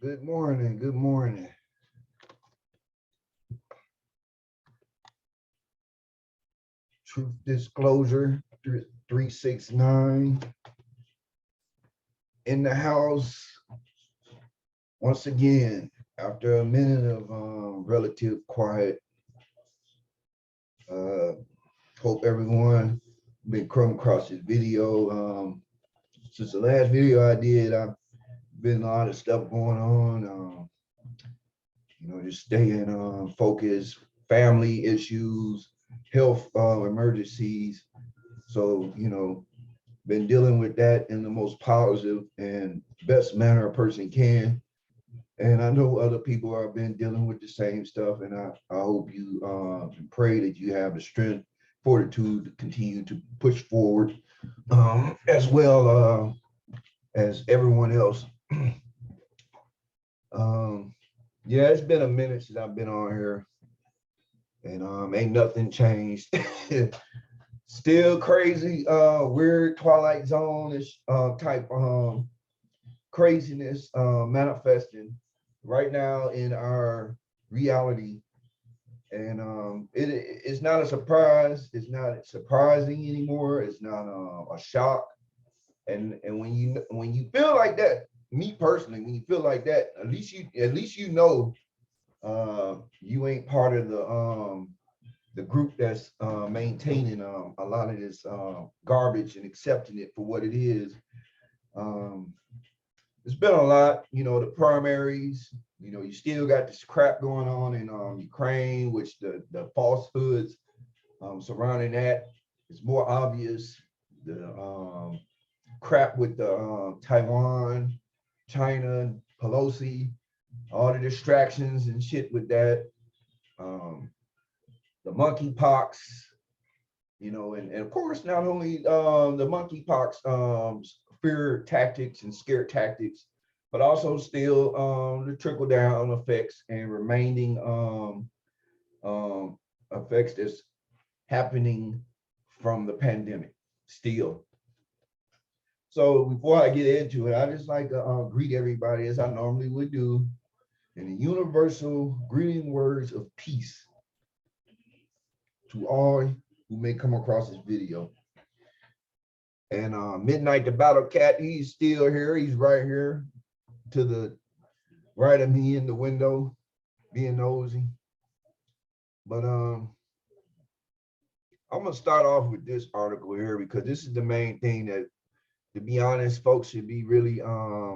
Good morning. Good morning. Truth Disclosure 369 in the house once again. After a minute of relative quiet, uh, hope everyone been come across this video. Since the last video I did, I've been a lot of stuff going on. Just staying focused, family issues, health emergencies. So, been dealing with that in the most positive and best manner a person can. And I know other people have been dealing with the same stuff. And I hope you pray that you have the strength, fortitude to continue to push forward, as well as everyone else. Yeah, it's been a minute since I've been on here, and ain't nothing changed. Still crazy, weird Twilight Zone-ish type craziness manifesting right now in our reality. And it's not a surprise. It's not surprising anymore. It's not a shock. And when you feel like that, me personally, when you feel like that, at least you know you ain't part of the group that's maintaining a lot of this garbage and accepting it for what it is. Um, it's been a lot, the primaries, you still got this crap going on in Ukraine, which the falsehoods surrounding that is more obvious. The crap with the Taiwan, China, Pelosi, all the distractions and shit with that. Um, the monkeypox, and of course, not only the monkeypox fear tactics and scare tactics, but also still the trickle down effects and remaining effects that's happening from the pandemic still. So before I get into it, I just like to greet everybody as I normally would do in the universal greeting words of peace to all who may come across this video. And Midnight the Battle Cat, he's still here. He's right here to the right of me in the window, being nosy. But I'm gonna start off with this article here because this is the main thing that, to be honest, folks should be really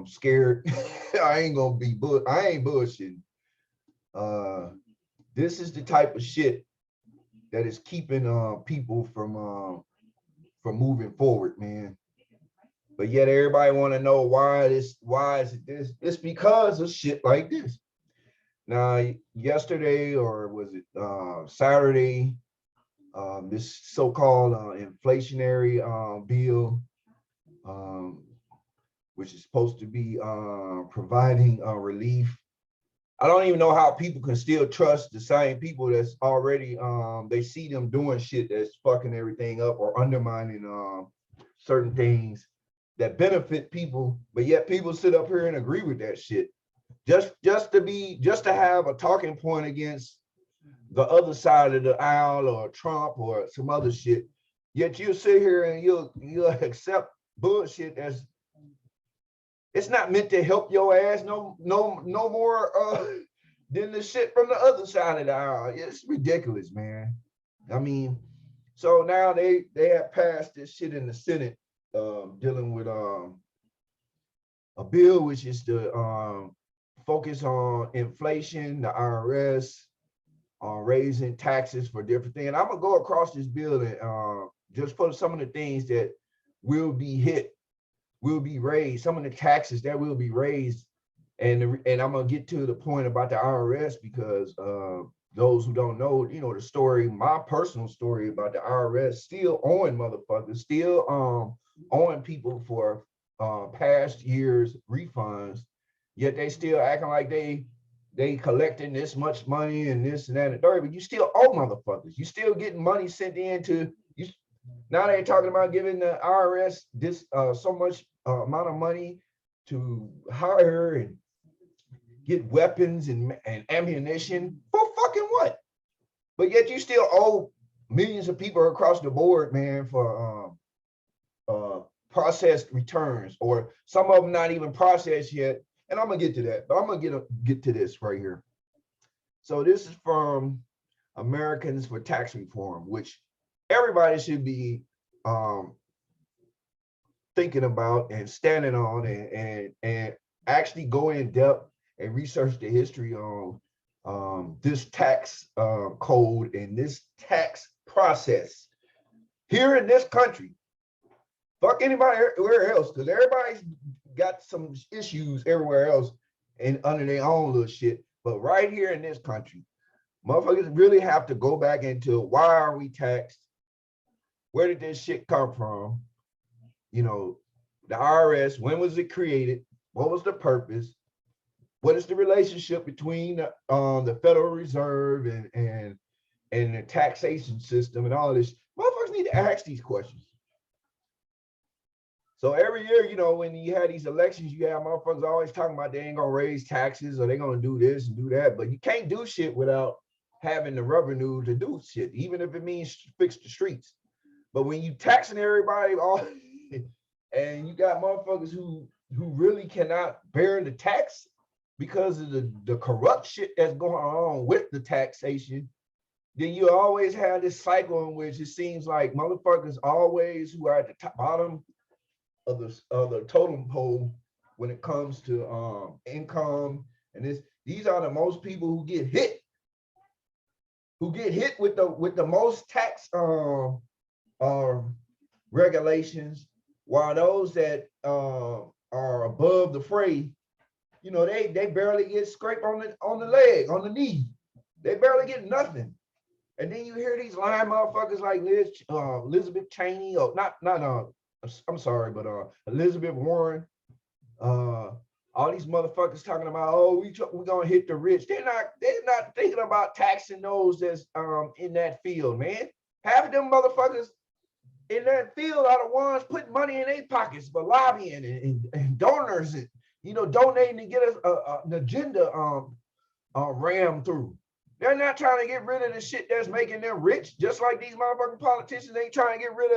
scared. I ain't bullshitting. This is the type of shit that is keeping people from moving forward, man. But yet everybody want to know why is it this? It's because of shit like this. Now, yesterday, or was it Saturday, this so-called inflationary bill, um, which is supposed to be providing relief. I don't even know how people can still trust the same people that's already, they see them doing shit that's fucking everything up or undermining certain things that benefit people, but yet people sit up here and agree with that shit. Just to have a talking point against the other side of the aisle or Trump or some other shit. Yet you'll sit here and you'll accept bullshit that's, it's not meant to help your ass no more than the shit from the other side of the aisle. It's ridiculous, man. I mean, so now they have passed this shit in the Senate, dealing with a bill which is to focus on inflation, the IRS, raising taxes for different things. And I'm gonna go across this bill and just put some of the things that will be raised, some of the taxes that will be raised. And I'm gonna get to the point about the IRS because those who don't know, the story, my personal story about the IRS still owing motherfuckers, still owing people for past years refunds, yet they still acting like they collecting this much money and this and that and third, but you still owe motherfuckers. You still getting money sent in to you. Now they're talking about giving the IRS this so much amount of money to hire and get weapons and ammunition for fucking what? But yet you still owe millions of people across the board, man, for processed returns, or some of them not even processed yet. And I'm gonna get to that, but I'm gonna get to this right here. So this is from Americans for Tax Reform, which everybody should be thinking about and standing on, and actually go in depth and research the history on this tax code and this tax process here in this country. Fuck anybody everywhere else, because everybody's got some issues everywhere else and under their own little shit. But right here in this country, motherfuckers really have to go back into why are we taxed? Where did this shit come from? You know, the IRS, when was it created? What was the purpose? What is the relationship between the Federal Reserve and the taxation system and all of this? Motherfuckers need to ask these questions. So every year, you know, when you had these elections, you have motherfuckers always talking about they ain't gonna raise taxes or they're gonna do this and do that, but you can't do shit without having the revenue to do shit, even if it means fix the streets. But when you taxing everybody all and you got motherfuckers who really cannot bear the tax because of the corrupt shit that's going on with the taxation, then you always have this cycle in which it seems like motherfuckers always who are at the bottom of the totem pole when it comes to income, and these are the most people who get hit with the most tax regulations, while those that are above the fray, you know, they barely get scraped on the leg, on the knee. They barely get nothing. And then you hear these lying motherfuckers like Elizabeth Cheney, or not I'm sorry, but Elizabeth Warren, all these motherfuckers talking about, oh, we're gonna hit the rich. They're not thinking about taxing those that's in that field, man. Half of them motherfuckers in that field are the ones putting money in their pockets, but lobbying and donors, and you know, donating to get us an agenda rammed through. They're not trying to get rid of the shit that's making them rich, just like these motherfucking politicians ain't trying to get rid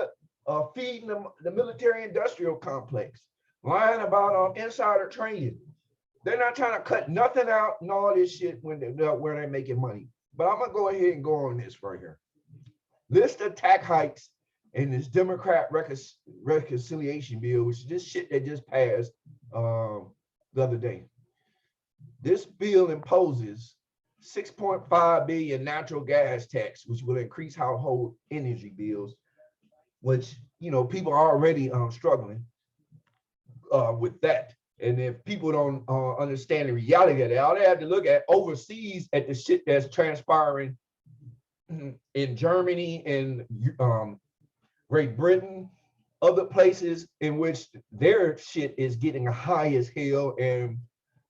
of feeding the military industrial complex, lying about insider trading. They're not trying to cut nothing out and all this shit when where they're making money. But I'm gonna go ahead and go on this right here. List of tax hikes in this Democrat reconciliation bill, which is this shit that just passed the other day. This bill imposes 6.5 billion natural gas tax, which will increase household energy bills, which, you know, people are already struggling with that. And if people don't understand the reality of that, all they have to look at overseas at the shit that's transpiring in Germany and Great Britain, other places in which their shit is getting high as hell, and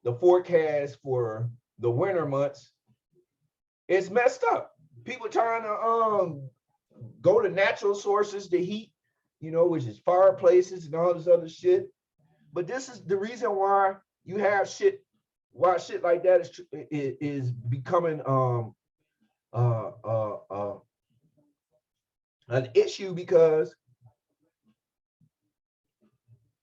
the forecast for the winter months is messed up. People trying to go to natural sources to heat, you know, which is fireplaces and all this other shit. But this is the reason why you have shit, why shit like that is becoming an issue, because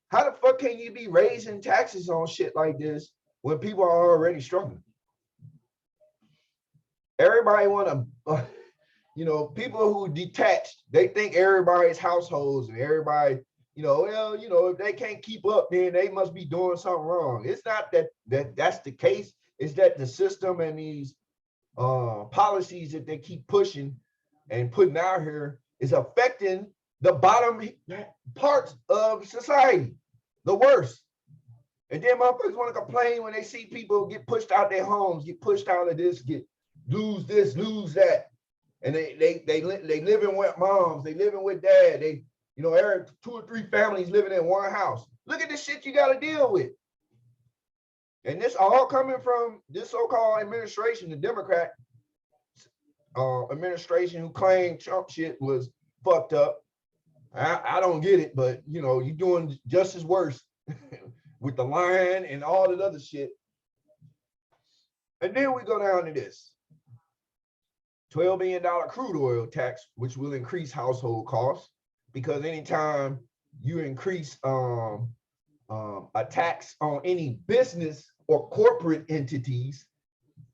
how the fuck can you be raising taxes on shit like this when people are already struggling? Everybody want to, you know, people who detached, they think everybody's households and everybody, you know, well, you know, if they can't keep up, then they must be doing something wrong. It's not that's the case. It's that the system and these policies that they keep pushing and putting out here is affecting the bottom parts of society, the worst. And then motherfuckers want to complain when they see people get pushed out their homes, get pushed out of this, lose this, lose that. And they living with moms, they living with dad, they, you know, every 2 or 3 families living in one house. Look at the shit you got to deal with. And this all coming from this so-called administration, the Democrat administration, who claimed Trump shit was fucked up. I don't get it, but you know, you're doing just as worse with the lying and all that other shit. And then we go down to this $12 billion crude oil tax, which will increase household costs because anytime you increase a tax on any business or corporate entities,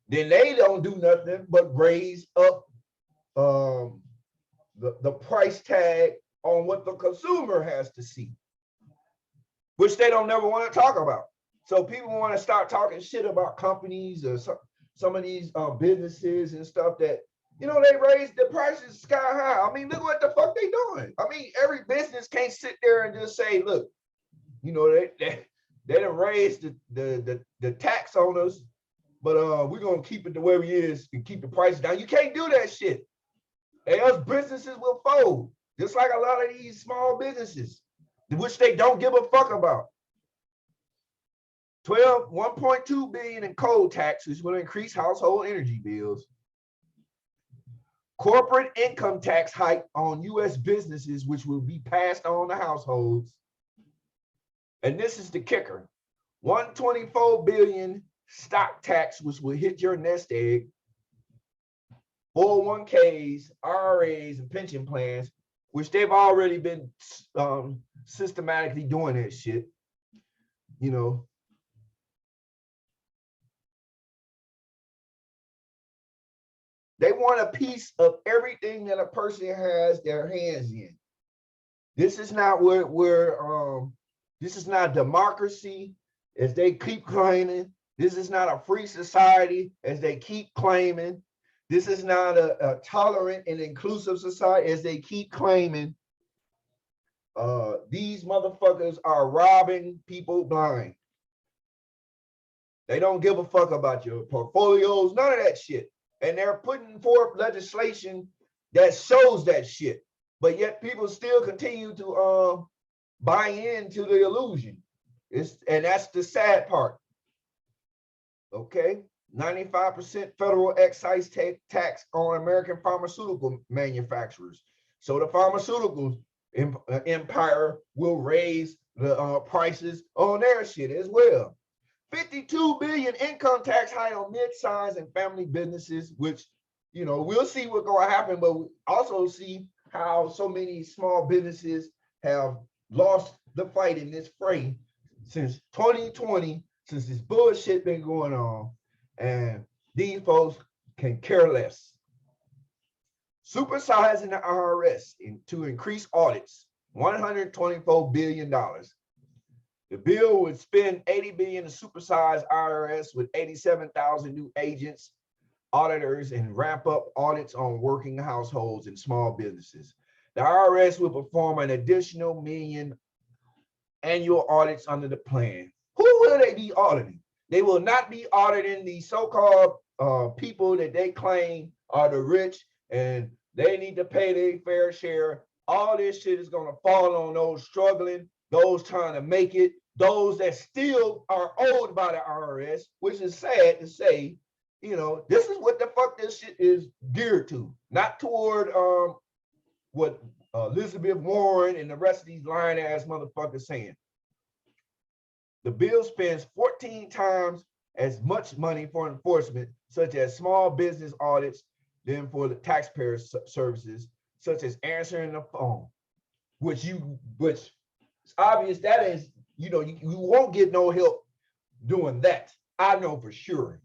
then they don't do nothing but raise up the price tag on what the consumer has to see, which they don't never want to talk about. So people want to start talking shit about companies or some of these businesses and stuff that, you know, they raise the prices sky high. I mean, look what the fuck they doing. I mean, every business can't sit there and just say, look, you know, they done raised the tax on us, but we're gonna keep it the way it is and keep the price down. You can't do that shit. And else businesses will fold, just like a lot of these small businesses, which they don't give a fuck about. 1.2 billion in coal taxes will increase household energy bills. Corporate income tax hike on U.S. businesses, which will be passed on to households. And this is the kicker: 124 billion stock tax, which will hit your nest egg. 401ks, IRAs, and pension plans, which they've already been systematically doing that shit. You know, they want a piece of everything that a person has their hands in. This is not this is not democracy, as they keep claiming. This is not a free society, as they keep claiming. This is not a tolerant and inclusive society, as they keep claiming. These motherfuckers are robbing people blind. They don't give a fuck about your portfolios, none of that shit. And they're putting forth legislation that shows that shit. But yet people still continue to buy into the illusion. And that's the sad part. Okay. 95% federal excise tax on American pharmaceutical manufacturers. So the pharmaceutical empire will raise the prices on their shit as well. 52 billion income tax hike on mid-sized and family businesses, which, you know, we'll see what's going to happen, but we also see how so many small businesses have lost the fight in this fray since 2020, since this bullshit been going on. And these folks can care less. Supersizing the IRS to increase audits, $124 billion. The bill would spend $80 billion to supersize IRS with 87,000 new agents, auditors, and ramp up audits on working households and small businesses. The IRS will perform an additional million annual audits under the plan. Who will they be auditing? They will not be auditing the so-called people that they claim are the rich and they need to pay their fair share. All this shit is going to fall on those struggling, those trying to make it, those that still are owed by the IRS, which is sad to say. You know, this is what the fuck this shit is geared to, not toward what Elizabeth Warren and the rest of these lying ass motherfuckers saying. The bill spends 14 times as much money for enforcement, such as small business audits, than for the taxpayer services, such as answering the phone, which it's obvious that is, you know, you won't get no help doing that. I know for sure.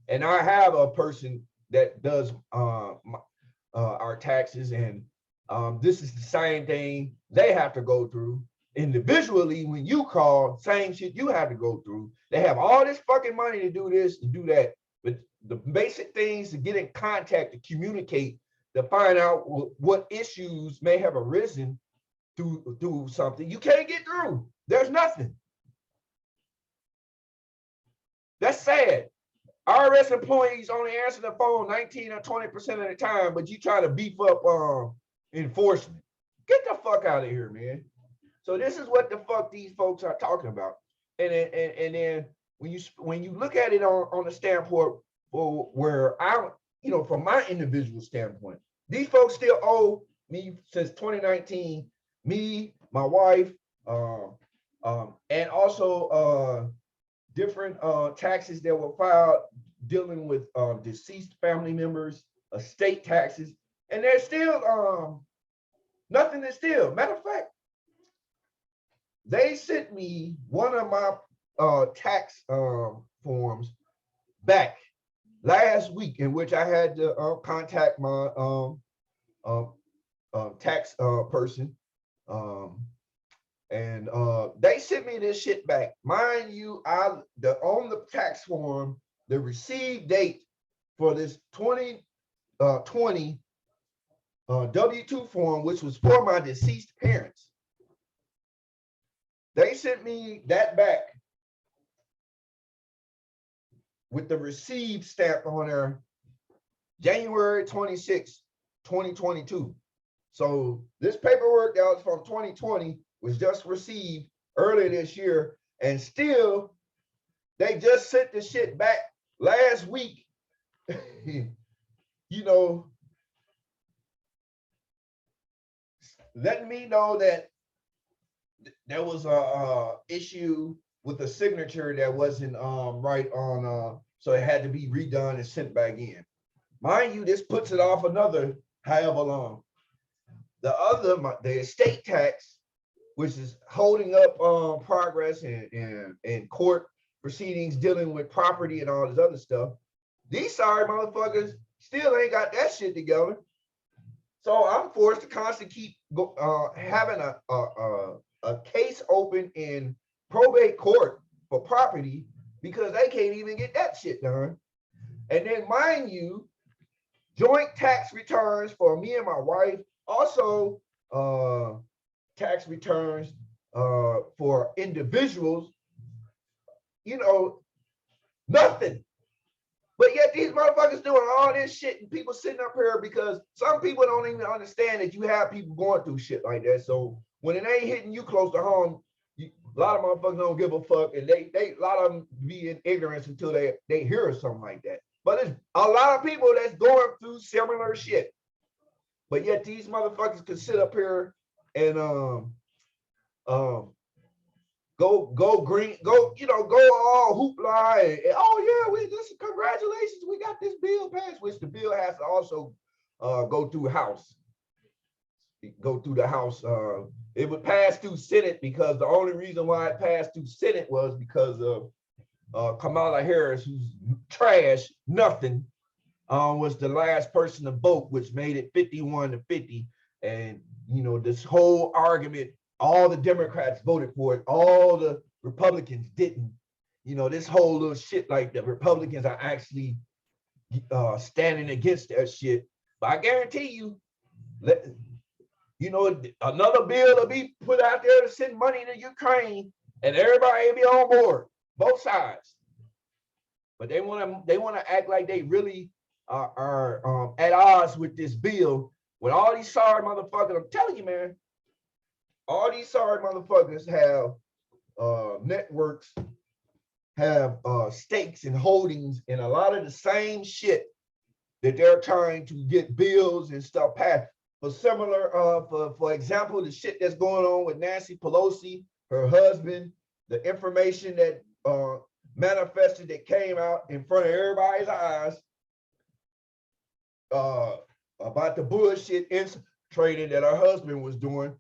And I have a person that does our taxes, and this is the same thing they have to go through. Individually, when you call, same shit you have to go through. They have all this fucking money to do this, to do that. But the basic things to get in contact, to communicate, to find out what issues may have arisen through something, you can't get through. There's nothing. That's sad. IRS employees only answer the phone 19 or 20% of the time, but you try to beef up enforcement. Get the fuck out of here, man. So this is what the fuck these folks are talking about. And then when you look at it on the standpoint where I, you know, from my individual standpoint, these folks still owe me since 2019, me, my wife, and also different taxes that were filed dealing with deceased family members, estate taxes, and there's still nothing is still. Matter of fact, they sent me one of my tax forms back last week, in which I had to contact my tax person, and they sent me this shit back. Mind you, on the tax form, the receive date for this 2020 W-2 form, which was for my deceased parents. They sent me that back with the received stamp on there, January 26, 2022. So this paperwork that was from 2020 was just received earlier this year, and still they just sent the shit back last week. You know, letting me know that there was a issue with the signature that wasn't right on, so it had to be redone and sent back in. Mind you, this puts it off another however long. The estate tax, which is holding up progress in court proceedings dealing with property and all this other stuff. These sorry motherfuckers still ain't got that shit together. So I'm forced to constantly keep having a case open in probate court for property because they can't even get that shit done. And then mind you, joint tax returns for me and my wife, also tax returns for individuals, you know, nothing. But yet these motherfuckers doing all this shit and people sitting up here because some people don't even understand that you have people going through shit like that. So when it ain't hitting you close to home, a lot of motherfuckers don't give a fuck, and they a lot of them be in ignorance until they hear something like that. But it's a lot of people that's going through similar shit. But yet these motherfuckers can sit up here and go green, go all hoopla and oh yeah, listen, congratulations, we got this bill passed, which the bill has to also go through the House. It would pass through Senate because the only reason why it passed through Senate was because of Kamala Harris, who's trash, nothing, was the last person to vote, which made it 51-50. And this whole argument, all the Democrats voted for it, all the Republicans didn't. This whole little shit, like the Republicans are actually standing against that shit. But I guarantee you, another bill will be put out there to send money to Ukraine, and everybody will be on board, both sides. But they want to act like they really are at odds with this bill. With all these sorry motherfuckers, I'm telling you, man, all these sorry motherfuckers have networks, have stakes and holdings in a lot of the same shit that they're trying to get bills and stuff passed. For similar, for example, the shit that's going on with Nancy Pelosi, her husband, the information that manifested that came out in front of everybody's eyes about the bullshit trading that her husband was doing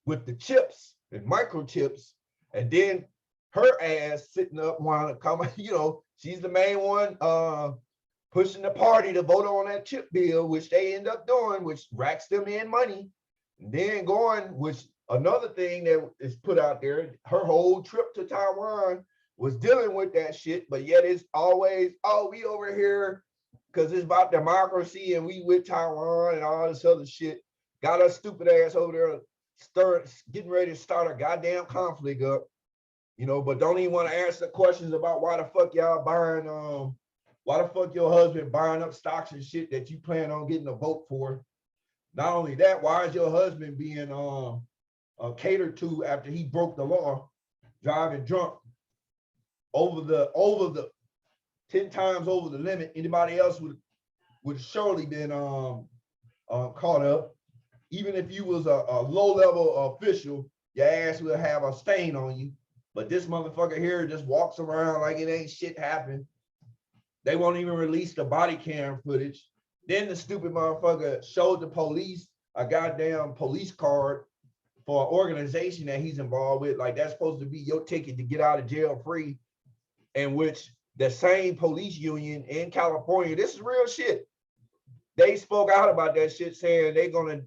with the chips and microchips, and then her ass sitting up wanting to come, she's the main one pushing the party to vote on that chip bill, which they end up doing, which racks them in money. And then which another thing that is put out there, her whole trip to Taiwan was dealing with that shit, but yet it's always, we over here because it's about democracy and we with Taiwan and all this other shit. Got her stupid ass over there getting ready to start a goddamn conflict up, but don't even want to answer questions about why the fuck y'all buying, why the fuck your husband buying up stocks and shit that you plan on getting a vote for. Not only that, why is your husband being catered to after he broke the law, driving drunk over the 10 times over the limit? Anybody else would have surely been caught up. Even if you was a low-level official, your ass will have a stain on you. But this motherfucker here just walks around like it ain't shit happened. They won't even release the body cam footage. Then the stupid motherfucker showed the police a goddamn police card for an organization that he's involved with. Like that's supposed to be your ticket to get out of jail free. In which the same police union in California, this is real shit. They spoke out about that shit, saying they're gonna,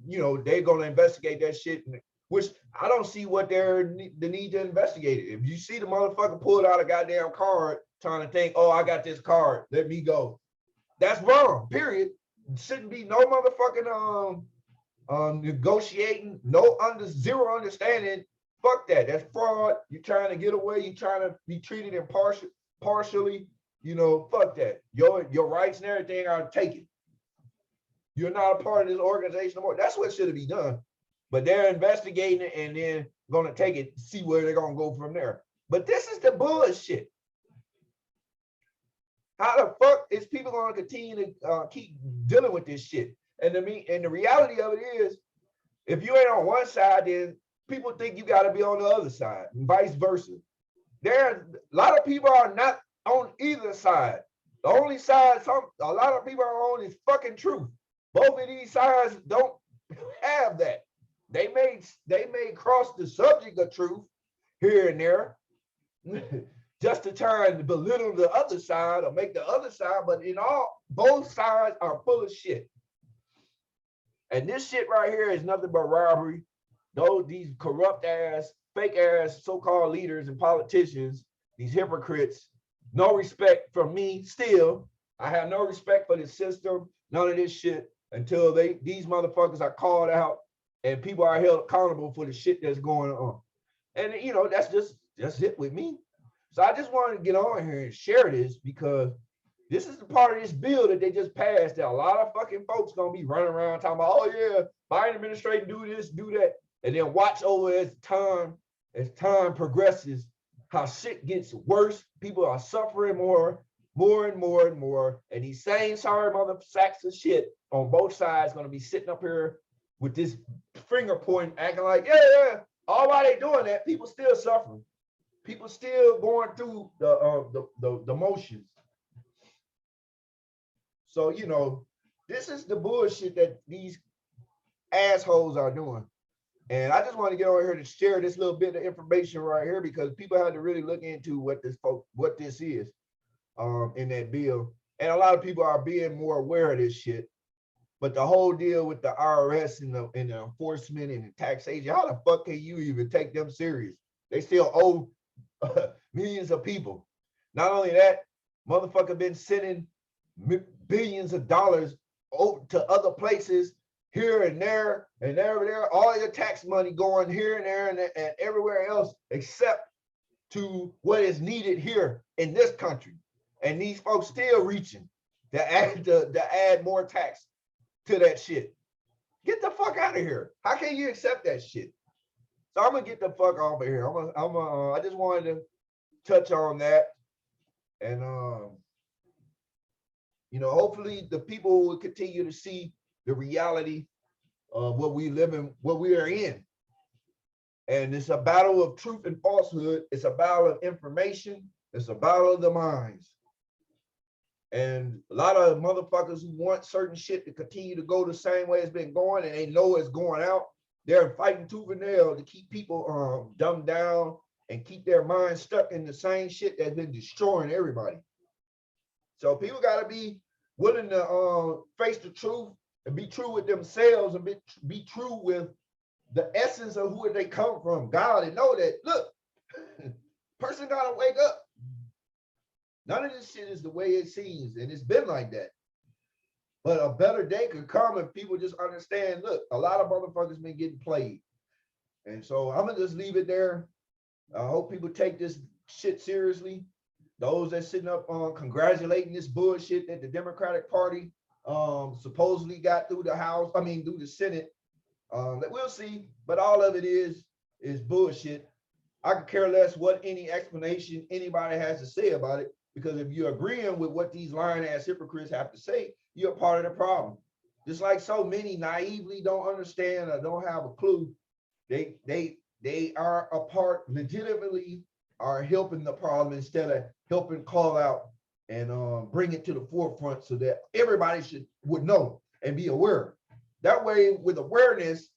they're gonna investigate that shit. Which I don't see what they're the need to investigate it. If you see the motherfucker pull out a goddamn card trying to think, oh, I got this card, let me go. That's wrong, period. Shouldn't be no motherfucking negotiating, zero understanding. Fuck that. That's fraud. You're trying to get away. You're trying to be treated partially. Fuck that. Your rights and everything are taken. You're not a part of this organization anymore. That's what should be done. But they're investigating it and then going to take it, see where they're going to go from there. But this is the bullshit. How the fuck is people going to continue to keep dealing with this shit? And the reality of it is, if you ain't on one side, then people think you got to be on the other side, and vice versa. There's a lot of people are not on either side. The only side a lot of people are on is fucking truth. Both of these sides don't have that. They may cross the subject of truth here and there, just to try and belittle the other side or make the other side, but both sides are full of shit. And this shit right here is nothing but robbery. These corrupt ass, fake ass so-called leaders and politicians, these hypocrites, no respect from me still. I have no respect for the system, none of this shit, until these motherfuckers are called out and people are held accountable for the shit that's going on. And that's just it with me. So I just wanted to get on here and share this, because this is the part of this bill that they just passed that a lot of fucking folks gonna be running around talking about, oh yeah, Biden administration do this, do that. And then watch over as time progresses, how shit gets worse. People are suffering more and more. And these same sorry mother sacks of shit on both sides gonna be sitting up here with this finger point, acting like, yeah, all while they doing that, people still suffering. People still going through the motions. So, this is the bullshit that these assholes are doing. And I just want to get over here to share this little bit of information right here, because people have to really look into what this is in that bill. And a lot of people are being more aware of this shit. But the whole deal with the IRS and the enforcement and the taxation, how the fuck can you even take them serious? They still owe millions of people. Not only that, motherfucker been sending billions of dollars to other places here and there and there, all your tax money going here and there and everywhere else except to what is needed here in this country. And these folks still reaching to add more tax to that shit. Get the fuck out of here. How can you accept that shit? So I'm gonna get the fuck off of here. I just wanted to touch on that. And hopefully the people will continue to see the reality of what we are in. And it's a battle of truth and falsehood. It's a battle of information. It's a battle of the minds. And a lot of motherfuckers who want certain shit to continue to go the same way it's been going, and they know it's going out, they're fighting tooth and nail to keep people dumbed down and keep their minds stuck in the same shit that's been destroying everybody. So people got to be willing to face the truth and be true with themselves and be true with the essence of who they come from. God, and know that, look, person got to wake up. None of this shit is the way it seems, and it's been like that. But a better day could come if people just understand, look, a lot of motherfuckers been getting played. And so I'm going to just leave it there. I hope people take this shit seriously. Those that sitting up congratulating this bullshit that the Democratic Party supposedly got through through the Senate, that we'll see. But all of it is bullshit. I could care less what any explanation anybody has to say about it, because if you're agreeing with what these lying ass hypocrites have to say, you're part of the problem. Just like so many naively don't understand or don't have a clue, they are legitimately are helping the problem instead of helping call out and bring it to the forefront so that everybody would know and be aware. That way, with awareness,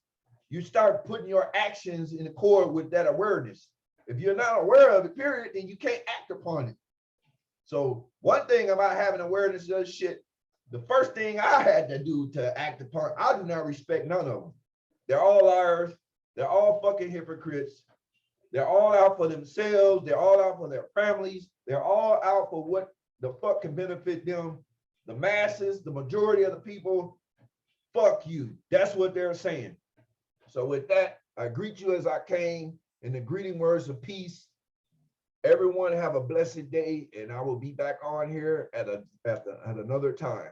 you start putting your actions in accord with that awareness. If you're not aware of it, period, then you can't act upon it. So one thing about having awareness of this shit, the first thing I had to do to act upon, I do not respect none of them. They're all liars. They're all fucking hypocrites. They're all out for themselves. They're all out for their families. They're all out for what the fuck can benefit them. The masses, the majority of the people, fuck you. That's what they're saying. So with that, I greet you as I came in the greeting words of peace. Everyone have a blessed day, and I will be back on here at another time.